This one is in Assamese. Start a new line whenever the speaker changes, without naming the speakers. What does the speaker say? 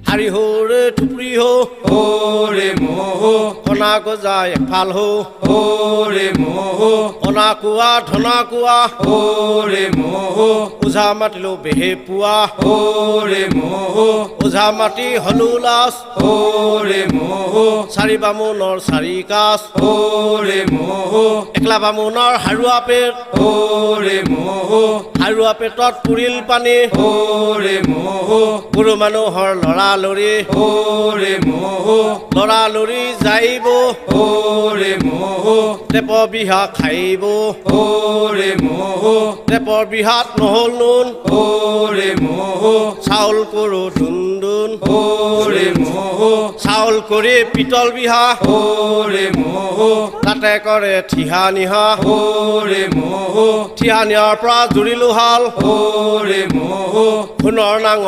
হাৰি হৰে থুপুৰি
ৰে মোহ
কণা গজা এফাল
ৰে মোহ
অনা কোৱা ধনা কোৱা
ৰে মোহ
ওঝা মাতিলো বেহে পোৱা
ৰে মোহ
ওঝা মাতি হলো লাজ
ৰে মোহ
চাৰি বামুণৰ চাৰি কাজ
ৰে মোহ
একলা বামুণৰ হাৰুৱা পেট
ৰে মোহ
হাৰুৱা পেটত পুৰিল পানী
ৰে মোহ
গুৰু মানুহৰ লৰালৰি
ৰে মোহ
লৰালৰি যাইব
ৰে মোহ
টেপৰ বিহা খাইব
ৰে মোহ
টেপৰ বিহাত নহল নুন
ৰে মোহ
চাউল কৰো দুন্দুন
ৰে মোহ
চাউল কৰি পিতল বিহা
ৰে মোহ
তাতে কৰে থিহা নিহা
ৰে মোহ
থিহা নিহাৰ পৰা জুৰিলো হাল
ৰে মোহ
সোণৰ নাঙ